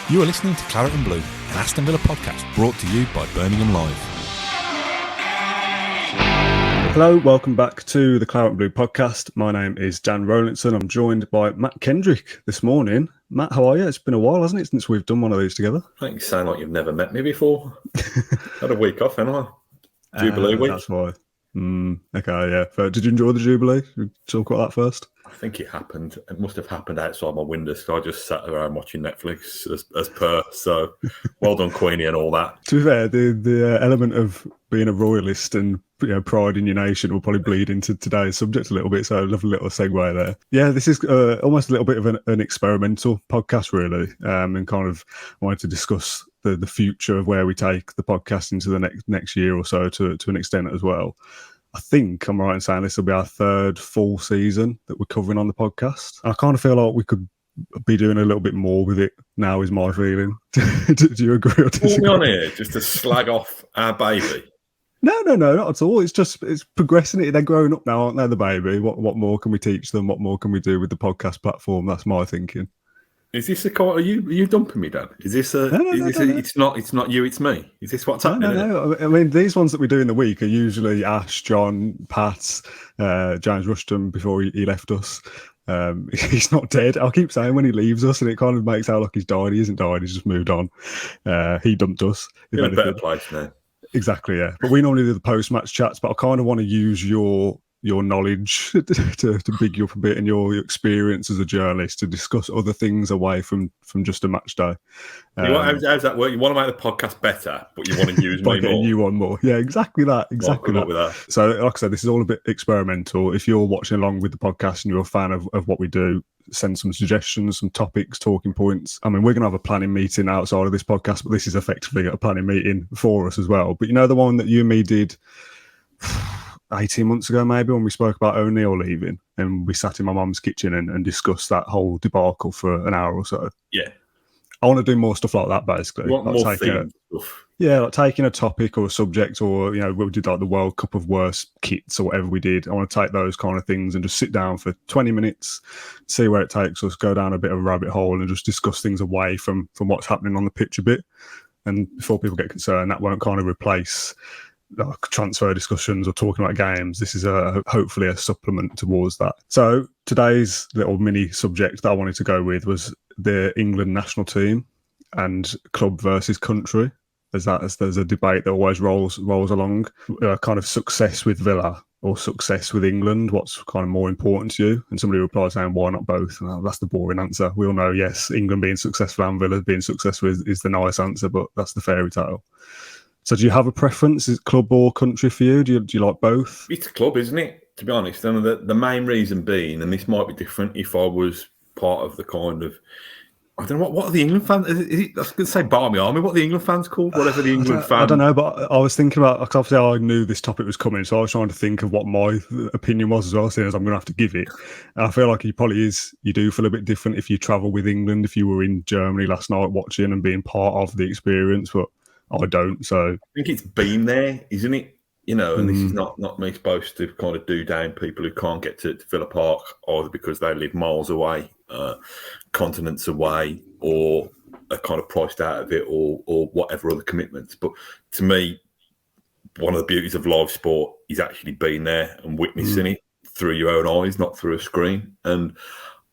You are listening to Claret and Blue, an Aston Villa podcast brought to you by Birmingham Live. Hello, welcome back to the Claret and Blue podcast. My name is Dan Rowlinson. I'm joined by Matt Kendrick this morning. Matt, how are you? It's been a while, hasn't it, since we've done one of these together? I think you sound like you've never met me before. Had a week off, haven't I? Jubilee week. That's why. Okay, yeah. But did you enjoy the Jubilee? Should we talk about that first? I think it happened. It must have happened outside my window, so I just sat around watching Netflix as per. So, well done, Queenie, and all that. To be fair, the element of being a royalist and pride in your nation will probably bleed into today's subject a little bit. So, I love a little segue there. Yeah, this is almost a little bit of an experimental podcast, really, and kind of wanted to discuss the future of where we take the podcast into the next year or so to an extent as well. I think I'm right in saying this will be our third full season that we're covering on the podcast. I kind of feel like we could be doing a little bit more with it now, is my feeling. Do you agree or disagree? All on here just to slag off our baby. No, not at all. It's progressing it. They're growing up now, aren't they, the baby? What more can we teach them? What more can we do with the podcast platform? That's my thinking. Is this a call? Are you dumping me, Dan? Is this a? No. It's not you. It's me. Is this what's happening? No. I mean, these ones that we do in the week are usually Ash, John, Pat, James Rushton before he left us. He's not dead. I'll keep saying when he leaves us, and it kind of makes out like he's died. He isn't died. He's just moved on. He dumped us. In a better place now. Exactly, yeah. But we normally do the post-match chats, but I kind of want to use your knowledge to big you up a bit and your experience as a journalist to discuss other things away from just a match day. How's that work? You want to make the podcast better, but you want to use me more. You on more. Yeah, exactly that. With that. So, like I said, this is all a bit experimental. If you're watching along with the podcast and you're a fan of what we do, send some suggestions, some topics, talking points. I mean, we're going to have a planning meeting outside of this podcast, but this is effectively a planning meeting for us as well. But the one that you and me did 18 months ago, maybe, when we spoke about O'Neill leaving, and we sat in my mum's kitchen and discussed that whole debacle for an hour or so. Yeah. I want to do more stuff like that, basically. You want more themed stuff. Yeah, like taking a topic or a subject, or, we did like the World Cup of Worst Kits or whatever we did. I want to take those kind of things and just sit down for 20 minutes, see where it takes us, go down a bit of a rabbit hole and just discuss things away from what's happening on the pitch a bit. And before people get concerned, that won't kind of replace transfer discussions or talking about games. This is hopefully a supplement towards that. So today's little mini subject that I wanted to go with was the England national team and club versus country. There's a debate that always rolls along. Kind of success with Villa or success with England. What's kind of more important to you? And somebody replies saying, why not both? And that's the boring answer. We all know, yes, England being successful and Villa being successful is the nice answer, but that's the fairy tale. So do you have a preference? Is it club or country for you? Do you like both? It's a club, isn't it? To be honest. And the main reason being, and this might be different if I was part of the kind of, I don't know, what are the England fans? Is it, I was going to say Barmy Army. What are the England fans called? Whatever the England fans. I don't know, but I was thinking about, because obviously I knew this topic was coming, so I was trying to think of what my opinion was as well, seeing as I'm going to have to give it. And I feel like you do feel a bit different if you travel with England, if you were in Germany last night watching and being part of the experience, but I don't, so I think it's been there, isn't it? And this is not me supposed to kind of do down people who can't get to Villa Park, either because they live miles away, continents away, or are kind of priced out of it, or whatever other commitments. But to me, one of the beauties of live sport is actually being there and witnessing it through your own eyes, not through a screen. And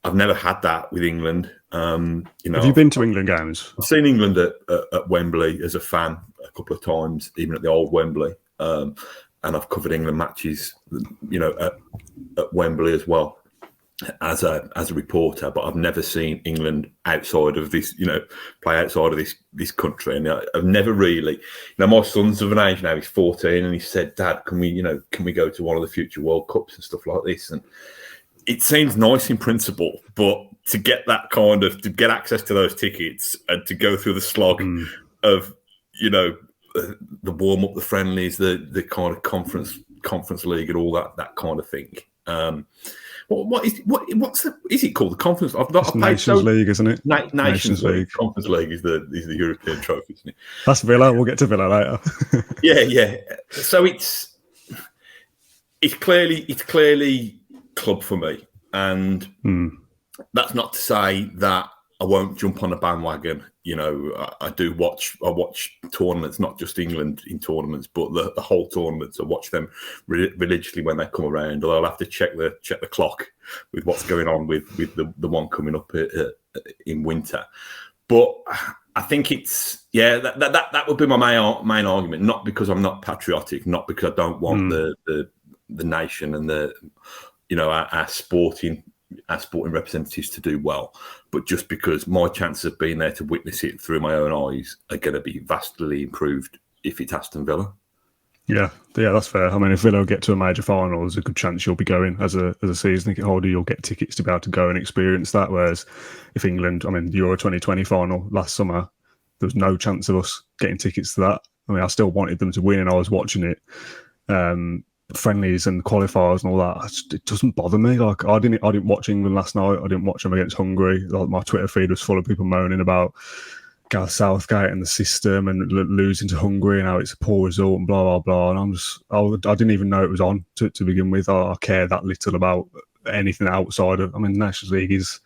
I've never had that with England. Have you been to England games? I've seen England at Wembley as a fan a couple of times, even at the old Wembley. And I've covered England matches, at Wembley as well as a reporter. But I've never seen England outside of this, play outside of this country. And I've never really, my son's of an age now. He's 14, and he said, "Dad, can we go to one of the future World Cups and stuff like this?" And it seems nice in principle, but to get to get access to those tickets and to go through the slog of, the warm up, the friendlies, the kind of conference league and all that kind of thing. Is it called? The conference? Nations League, isn't it? Nations League. Conference League is the European trophy, isn't it? That's Villa. We'll get to Villa later. Yeah. So it's clearly club for me, and that's not to say that I won't jump on a bandwagon You know, I watch tournaments, not just England in tournaments, but the whole tournaments. I watch them religiously when they come around. Although I'll have to check the clock with what's going on with the one coming up in winter. But I think it's that would be my main argument. Not because I'm not patriotic, not because I don't want the nation and our sporting representatives to do well, but just because my chances of being there to witness it through my own eyes are going to be vastly improved if it's Aston Villa. Yeah, that's fair. I mean, if Villa get to a major final, there's a good chance you'll be going as a season ticket holder. You'll get tickets to be able to go and experience that. Whereas if England, I mean, the Euro 2020 final last summer, there was no chance of us getting tickets to that. I mean, I still wanted them to win, and I was watching it. Friendlies and qualifiers and all that, it doesn't bother me. Like I didn't watch England last night. I didn't watch them against Hungary. Like, my Twitter feed was full of people moaning about Gareth Southgate and the system and losing to Hungary and how it's a poor result and blah blah blah. And I didn't even know it was on to begin with. I care that little about anything outside of. I mean, the Nations League is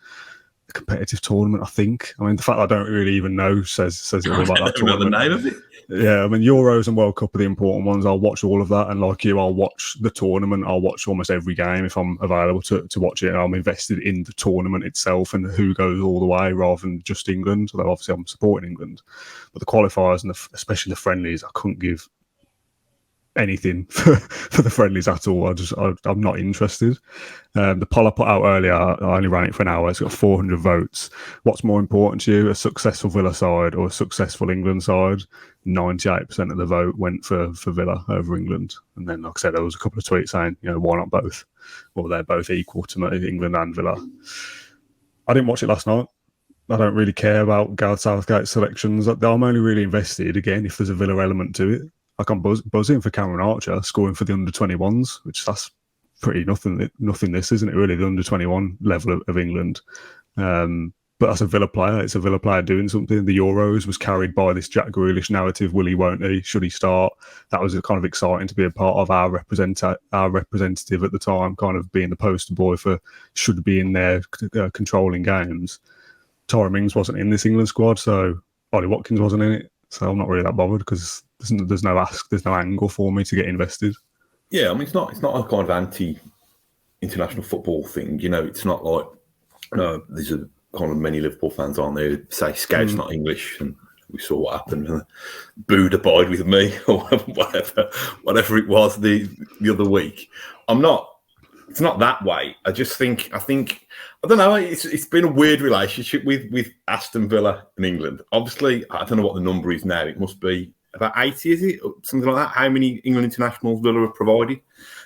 a competitive tournament. I think. I mean, the fact that I don't really even know says it all about that tournament. The name of it. Yeah, I mean, Euros and World Cup are the important ones. I'll watch all of that, and like you, I'll watch the tournament. I'll watch almost every game if I'm available to watch it. And I'm invested in the tournament itself and who goes all the way rather than just England. Although obviously I'm supporting England, but the qualifiers and especially the friendlies, I couldn't give anything for the friendlies at all. I'm not interested. The poll I put out earlier, I only ran it for an hour. It's got 400 votes. What's more important to you, a successful Villa side or a successful England side? 98% of the vote went for Villa over England. And then, like I said, there was a couple of tweets saying, why not both? Well, they're both equal to me, England and Villa. I didn't watch it last night. I don't really care about Gareth Southgate's selections. I'm only really invested, again, if there's a Villa element to it. Like I'm buzzing for Cameron Archer scoring for the under-21s, which that's pretty nothing this, isn't it, really, the under-21 level of England. But that's a Villa player. It's a Villa player doing something. The Euros was carried by this Jack Grealish narrative, will he, won't he, should he start? That was kind of exciting to be a part of our representative at the time, kind of being the poster boy for should be in there controlling games. Tyrone Mings wasn't in this England squad, so Ollie Watkins wasn't in it. So I'm not really that bothered because there's no angle for me to get invested. Yeah, I mean, it's not a kind of anti-international football thing. It's not like these are kind of many Liverpool fans aren't there say Scout's not English, and we saw what happened. And booed abide with me or whatever it was the other week. It's not that way. I think I don't know. It's been a weird relationship with Aston Villa and England. Obviously, I don't know what the number is now. It must be about 80, is it? Or something like that. How many England internationals Villa have provided?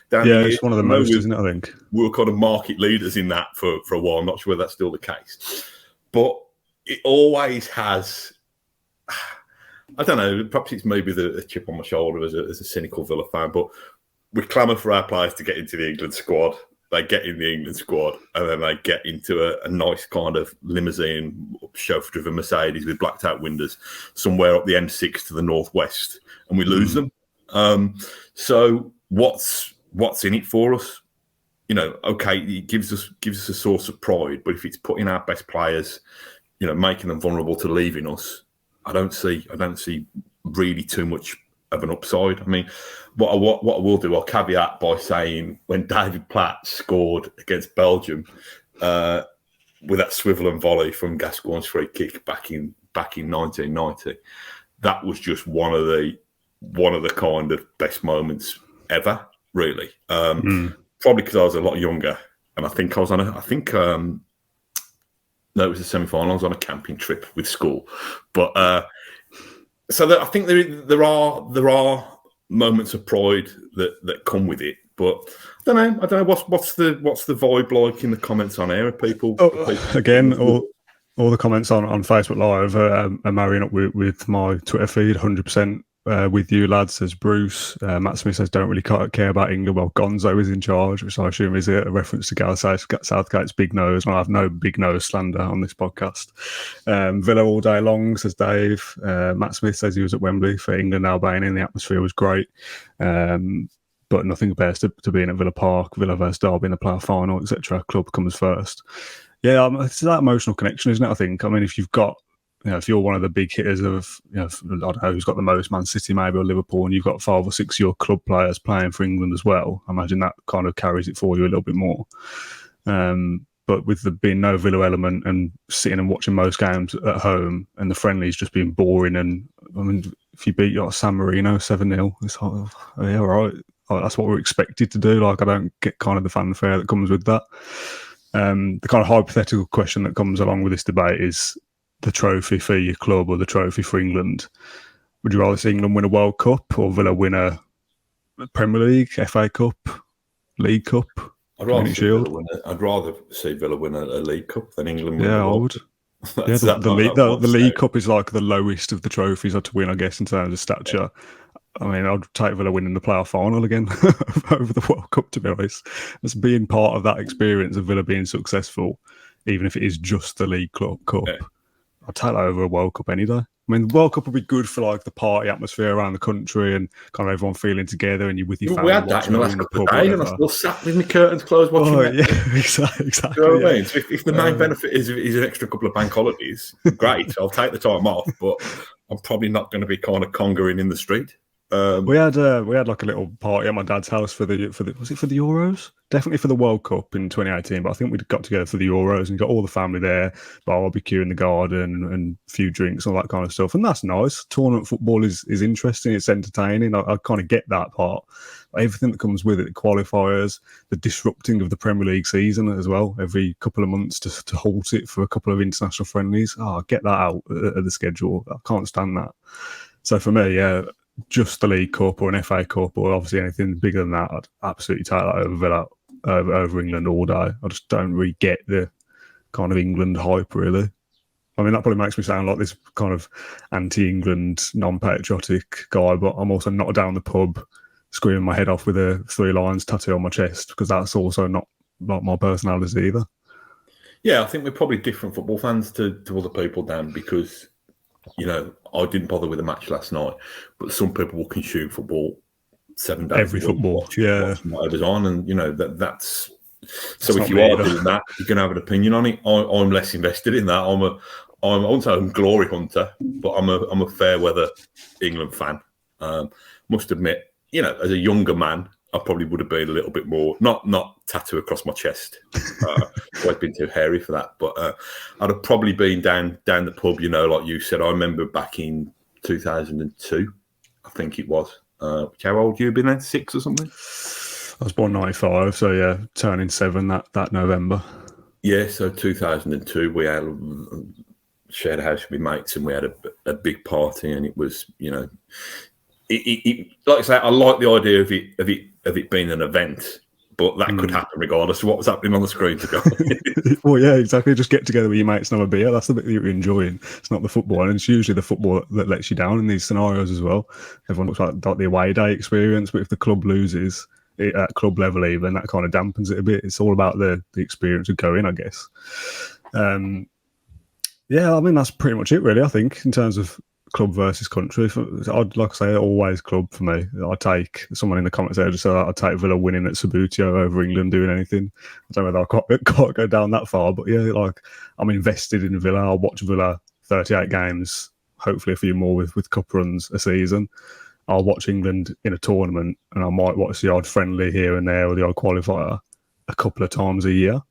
It's one of the most, isn't it, I think? We were kind of market leaders in that for a while. I'm not sure whether that's still the case. But it always has, I don't know, perhaps it's maybe the chip on my shoulder as a cynical Villa fan, but we clamour for our players to get into the England squad. They get in the England squad and then they get into a nice kind of limousine, chauffeur-driven Mercedes with blacked-out windows somewhere up the M6 to the northwest, and we lose them. So what's in it for us? Okay, it gives us a source of pride, but if it's putting our best players, making them vulnerable to leaving us, I don't see really too much of an upside. I mean, what I will do, I'll caveat by saying when David Platt scored against Belgium with that swivel and volley from Gascoigne's free kick back in 1990, that was just one of the kind of best moments ever, really. Probably because I was a lot younger, and I think I was on it was a semi-final. I was on a camping trip with school, but I think there are moments of pride that come with it, but I don't know what's the vibe like in the comments on air. People again, all the comments on Facebook Live are marrying up with my Twitter feed 100%. With you, lads, says Bruce. Matt Smith says, don't really care about England. Well, Gonzo is in charge, which I assume is a reference to Gareth Southgate's big nose. And I have no big nose slander on this podcast. Villa all day long, says Dave. Matt Smith says he was at Wembley for England Albania and the atmosphere was great. But nothing compares to being at Villa Park, Villa versus Derby in the playoff final, etc. Club comes first. Yeah, it's that emotional connection, isn't it? I think. I mean, if you've got if you're one of the big hitters of, I don't know who's got the most, Man City maybe or Liverpool, and you've got 5 or 6 of your club players playing for England as well, I imagine that kind of carries it for you a little bit more. But with there being no Villa element and sitting and watching most games at home and the friendlies just being boring, and I mean, if you beat San Marino 7-0, it's like, oh, yeah, right. That's what we're expected to do. Like, I don't get kind of the fanfare that comes with that. The kind of hypothetical question that comes along with this debate is the trophy for your club or the trophy for England. Would you rather see England win a World Cup or Villa win a Premier League, FA Cup, League Cup, Community Shield? I'd rather see Villa win a League Cup than England win I would. The League Cup is like the lowest of the trophies to win, I guess, in terms of stature. I mean, I'd take Villa winning the playoff final again over the World Cup, to be honest. As being part of that experience of Villa being successful, even if it is just the League Cup, I'd take that over a World Cup any day. I mean, the World Cup would be good for like the party atmosphere around the country and kind of everyone feeling together and you're with your family. We had that in the last couple of days and I still sat with my curtains closed watching it. Yeah, exactly. You know what I mean? So if the main benefit is an extra couple of bank holidays, great, I'll take the time off, but I'm probably not going to be kind of congering in the street. We had like a little party at my dad's house for the was it for the Euros? Definitely for the World Cup in 2018, but I think we got together for the Euros and got all the family there, barbecue in the garden and a few drinks and all that kind of stuff. And that's nice. Tournament football is interesting. It's entertaining. I kind of get that part. Everything that comes with it, the qualifiers, the disrupting of the Premier League season as well, every couple of months to halt it for a couple of international friendlies. Get that out of the schedule. I can't stand that. So for me, just the League Cup or an FA Cup or obviously anything bigger than that, I'd absolutely take that over Villa, over England all day. I just don't really get the kind of England hype, really. I mean, that probably makes me sound like this kind of anti-England, non-patriotic guy, but I'm also not down the pub screaming my head off with a 3 lions tattoo on my chest because that's also not my personality either. Yeah, I think we're probably different football fans to other people, Dan, because I didn't bother with the match last night, but some people will consume football 7 days. Every football, watching whatever's on, and that's. So if you are doing that, you're going to have an opinion on it. I'm less invested in that. I'm also a glory hunter, but I'm a fair weather England fan. Must admit, as a younger man, I probably would have been a little bit more not tattoo across my chest. I've been too hairy for that, but I'd have probably been down the pub. Like you said, I remember back in 2002, I think it was. How old you been then? 6 or something? I was born 95, so yeah, turning 7 that November. Yeah, so 2002, we had shared a house with my mates, and we had a big party, and it was It, like I say, I like the idea of it being an event, but that could happen regardless of what was happening on the screen. To go, well, yeah, exactly. Just get together with your mates and have a beer. That's the bit that you're enjoying. It's not the football, and it's usually the football that lets you down in these scenarios as well. Everyone looks like the away day experience, but if the club loses at club level, even that kind of dampens it a bit. It's all about the experience of going, I guess. Yeah, I mean that's pretty much it, really. I think in terms of club versus country, I'd like to say always club for me. I take someone in the comments there just said I'd take Villa winning at Subbuteo over England doing anything. I don't know whether I can't go down that far, but yeah, like I'm invested in Villa. I'll watch Villa 38 games, hopefully a few more with cup runs a season. I'll watch England in a tournament, and I might watch the odd friendly here and there or the odd qualifier a couple of times a year.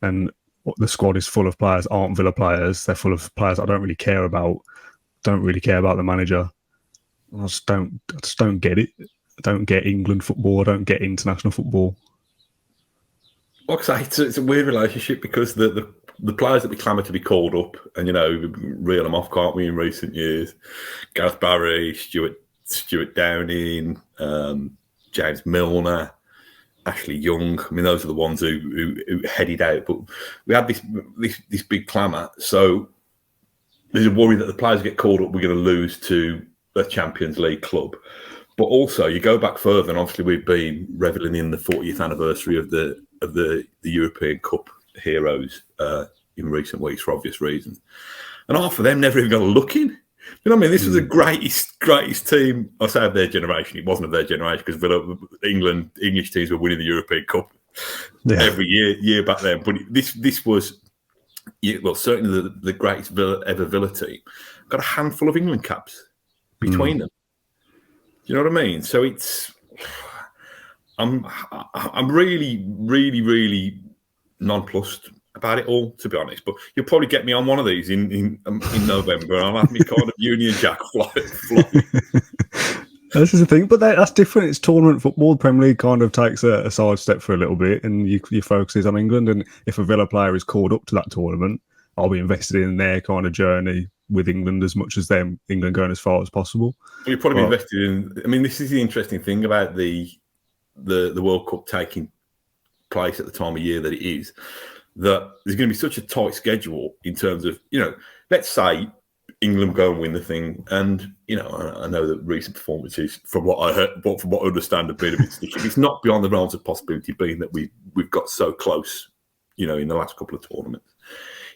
And the squad is full of players aren't Villa players. They're full of players I don't really care about. Don't really care about the manager. I just don't get it. I don't get England football. I don't get international football. Like I say, it's a weird relationship because the players that we clamour to be called up, and reel them off, can't we? In recent years, Gareth Barry, Stuart Downing, James Milner, Ashley Young. I mean, those are the ones who headed out. But we had this big clamour, so there's a worry that the players get called up, we're going to lose to a Champions League club. But also, you go back further, and obviously we've been revelling in the 40th anniversary of the European Cup heroes in recent weeks for obvious reasons. And half of them never even got a look in. You know what I mean? This was the greatest team, I say of their generation. It wasn't of their generation because English teams were winning the European Cup every year back then. But this was Yeah, well, certainly the greatest ever Villa team got a handful of England caps between them. Do you know what I mean? So I'm really, really, really nonplussed about it all, to be honest. But you'll probably get me on one of these in November. I'll have me kind of Union Jack fly. This is the thing, but that's different. It's tournament football. The Premier League kind of takes a sidestep for a little bit, and your focus is on England. And if a Villa player is called up to that tournament, I'll be invested in their kind of journey with England as much as them England going as far as possible. Well, you're probably invested in. I mean, this is the interesting thing about the World Cup taking place at the time of year that it is. That there's going to be such a tight schedule in terms of, let's say England go and win the thing, and I know that recent performances, from what I heard, but from what I understand, have been a bit sticky. It's not beyond the realms of possibility, being that we've got so close, in the last couple of tournaments.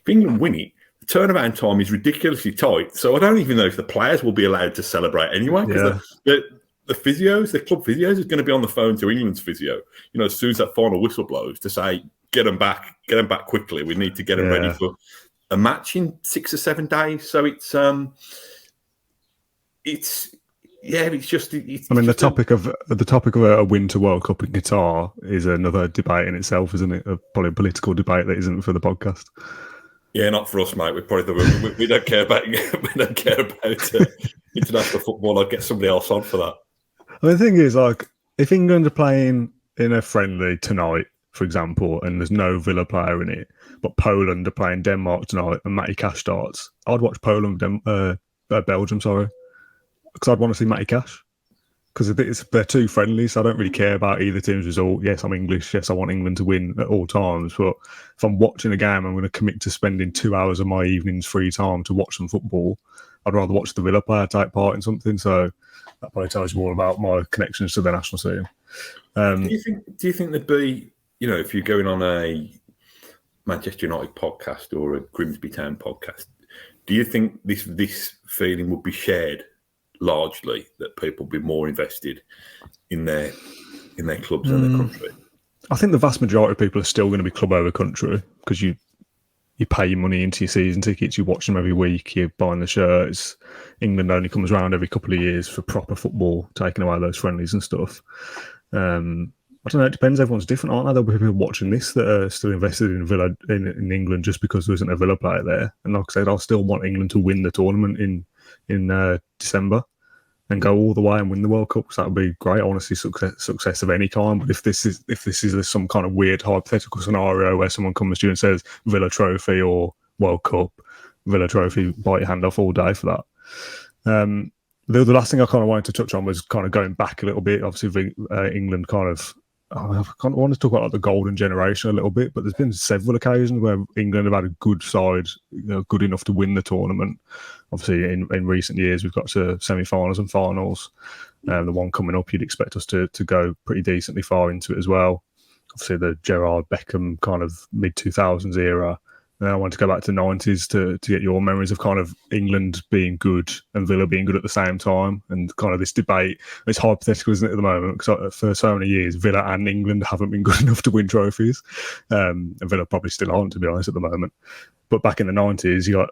If England win it, the turnaround time is ridiculously tight. So I don't even know if the players will be allowed to celebrate anyway, because the physios, the club physios, is going to be on the phone to England's physio. As soon as that final whistle blows, to say, get them back quickly. We need to get them ready for a match in 6 or 7 days. So it's just. I mean, the topic of a winter World Cup in Qatar is another debate in itself, isn't it? Probably a political debate that isn't for the podcast. Yeah, not for us, mate. We don't care about international football. I'd get somebody else on for that. I mean, the thing is, if England are playing in a friendly tonight, for example, and there's no Villa player in it, but Poland are playing Denmark tonight and Matty Cash starts, I'd watch Belgium, because I'd want to see Matty Cash. Because they're too friendly, so I don't really care about either team's result. Yes, I'm English. Yes, I want England to win at all times. But if I'm watching a game, I'm going to commit to spending 2 hours of my evening's free time to watch some football. I'd rather watch the Villa player take part in something. So that probably tells you all about my connections to the national team. Do you think there'd be, if you're going on a Manchester United podcast or a Grimsby Town podcast, do you think this feeling would be shared largely, that people be more invested in their clubs and their country? I think the vast majority of people are still going to be club over country, because you pay your money into your season tickets, you watch them every week, you're buying the shirts. England only comes around every couple of years for proper football, taking away those friendlies and stuff. I don't know, it depends. Everyone's different, aren't they? There'll be people watching this that are still invested in Villa in England just because there isn't a Villa player there. And like I said, I'll still want England to win the tournament in December and go all the way and win the World Cup, because that would be great. I want to see success of any kind. But if this is some kind of weird hypothetical scenario where someone comes to you and says Villa Trophy or World Cup, Villa Trophy, bite your hand off all day for that. The last thing I kind of wanted to touch on was kind of going back a little bit. Obviously, England kind of. I want to talk about the golden generation a little bit, but there's been several occasions where England have had a good side, good enough to win the tournament. Obviously, in recent years, we've got to semi-finals and finals. The one coming up, you'd expect us to go pretty decently far into it as well. Obviously, the Gerrard, Beckham kind of mid-2000s era. And I want to go back to the 90s to get your memories of kind of England being good and Villa being good at the same time, and kind of this debate. It's hypothetical, isn't it, at the moment? Because for so many years, Villa and England haven't been good enough to win trophies. And Villa probably still aren't, to be honest, at the moment. But back in the 90s, you got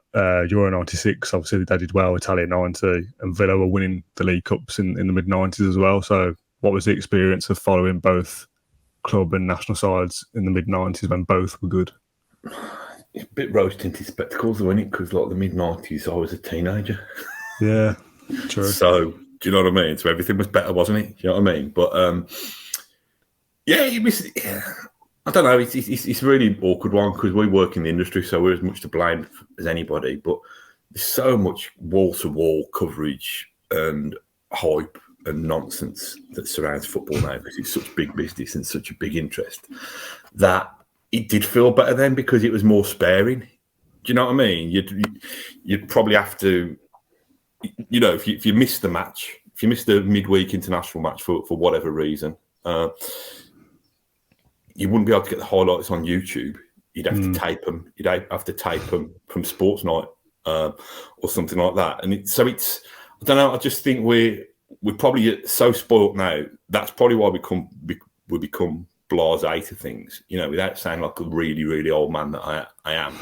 Euro 96, obviously they did well, Italia 90, and Villa were winning the League Cups in the mid-90s as well. So what was the experience of following both club and national sides in the mid-90s when both were good? It's a bit rose-tinted spectacles, wasn't it? Because like the mid-90s, I was a teenager. Yeah, true. So, do you know what I mean? So everything was better, wasn't it? Do you know what I mean? But, it was... Yeah, I don't know. It's a really awkward one, because we work in the industry, so we're as much to blame as anybody. But there's so much wall-to-wall coverage and hype and nonsense that surrounds football now, because it's such big business and such a big interest, that it did feel better then, because it was more sparing. Do you know what I mean? You'd probably have to, if you miss the match, if you miss the midweek international match for whatever reason, you wouldn't be able to get the highlights on YouTube. You'd have to tape them. You'd have to tape them from Sports Night or something like that. And it's I don't know. I just think we're probably so spoilt now. That's probably why we become blasé to things, without sounding like a really, really old man that I am.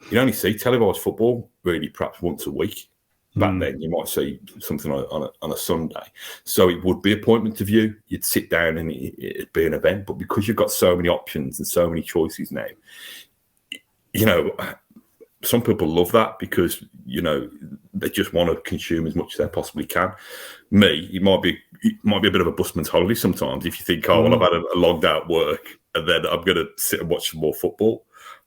you only see televised football really perhaps once a week. Back then, you might see something on a Sunday. So it would be appointment to view. You'd sit down and it'd be an event. But because you've got so many options and so many choices now, some people love that because, they just want to consume as much as they possibly can. Me, it might be a bit of a busman's holiday sometimes if you think, I've had a long day at work and then I'm going to sit and watch some more football.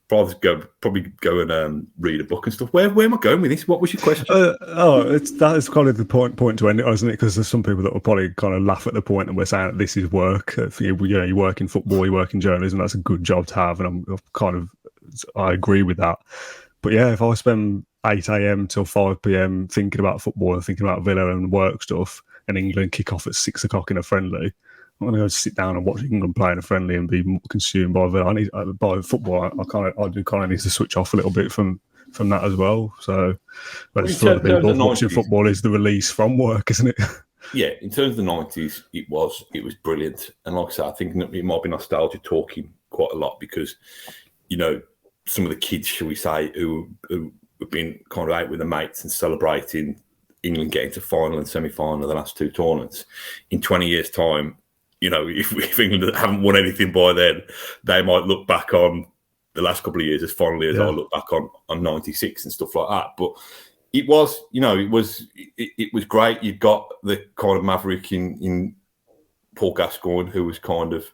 Probably go and read a book and stuff. Where am I going with this? What was your question? That is kind of the point to end it, isn't it? Because there's some people that will probably kind of laugh at the point that we're saying that this is work. You work in football, you work in journalism. That's a good job to have, and I agree with that. But yeah, if I spend 8 a.m. till 5 p.m. thinking about football and thinking about Villa and work stuff, and England kick off at 6 o'clock in a friendly, I'm going to go sit down and watch England play in a friendly and be consumed by Villa. By football. I do kind of need to switch off a little bit from that as well. So, but for other people, watching football is the release from work, isn't it? Yeah, in terms of the 90s, it was brilliant. And like I said, I think it might be nostalgia talking quite a lot because, some of the kids, shall we say, who have been kind of out with the mates and celebrating England getting to final and semi-final of the last two tournaments, in 20 years' time, if England haven't won anything by then, they might look back on the last couple of years as fondly as I look back on 96 and stuff like that. But it was, it was great. You got the kind of maverick in Paul Gascoigne, who was kind of,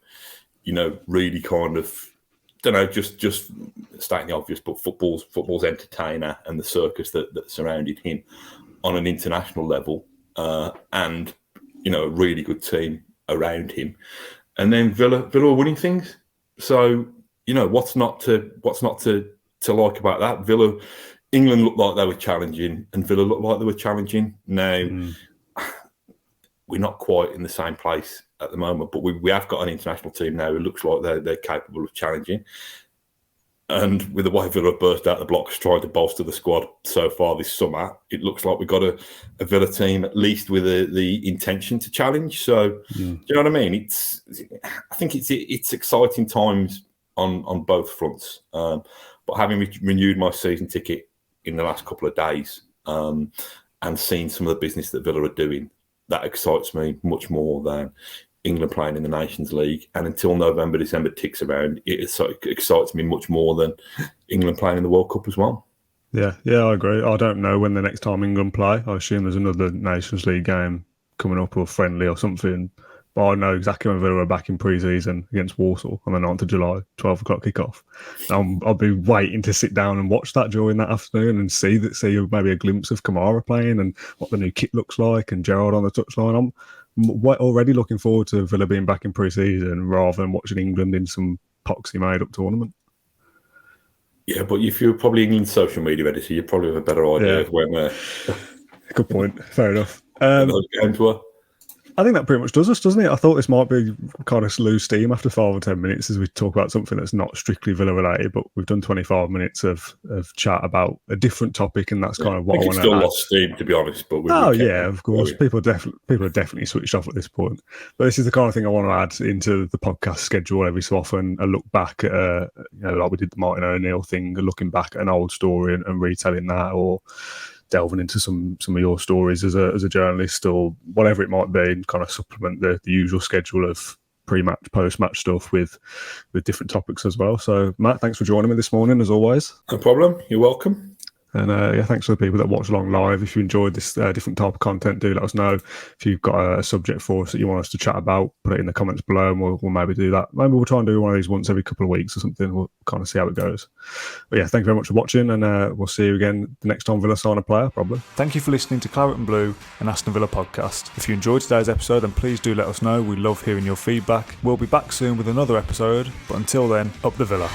really kind of, just stating the obvious, but football's entertainer and the circus that surrounded him on an international level, and a really good team around him. And then Villa were winning things. So what's not to like about that? England looked like they were challenging, and Villa looked like they were challenging. Now we're not quite in the same place at the moment, but we have got an international team now who looks like they're capable of challenging. And with the way Villa burst out the blocks trying to bolster the squad so far this summer, it looks like we've got a Villa team at least with the intention to challenge. So, do you know what I mean? I think it's exciting times on both fronts. But having renewed my season ticket in the last couple of days and seen some of the business that Villa are doing, that excites me much more than England playing in the Nations League. And until November, December ticks around, it excites me much more than England playing in the World Cup as well. Yeah, I agree. I don't know when the next time England play. I assume there's another Nations League game coming up or friendly or something. But I know exactly when Villa are back in pre-season against Warsaw on the 9th of July, 12 o'clock kickoff. I'll be waiting to sit down and watch that during that afternoon and see maybe a glimpse of Kamara playing and what the new kit looks like and Gerrard on the touchline. I'm already looking forward to Villa being back in pre-season rather than watching England in some poxy made-up tournament. Yeah, but if you're probably England's social media editor, you probably have a better idea of when we're... Good point. Fair enough. Those games were. I think that pretty much does us, doesn't it? I thought this might be kind of lose steam after 5 or 10 minutes as we talk about something that's not strictly Villa related, but we've done 25 minutes of chat about a different topic, and that's kind of what I want to still lost steam, to be honest. But of course. People are definitely switched off at this point. But this is the kind of thing I want to add into the podcast schedule every so often. I look back at, like we did the Martin O'Neill thing, looking back at an old story and retelling that, or delving into some of your stories as a journalist or whatever it might be, and kind of supplement the usual schedule of pre-match, post-match stuff with different topics as well. So, Matt, thanks for joining me this morning, as always. No problem. You're welcome. And thanks for the people that watch along live. If you enjoyed this different type of content, do let us know. If you've got a subject for us that you want us to chat about, put it in the comments below and we'll maybe do that. Maybe we'll try and do one of these once every couple of weeks or something. We'll kind of see how it goes. But yeah, thank you very much for watching, and we'll see you again the next time Villa sign a player, probably. Thank you for listening to Claret and Blue, an Aston Villa podcast. If you enjoyed today's episode, then please do let us know. We love hearing your feedback. We'll be back soon with another episode, but until then, up the Villa.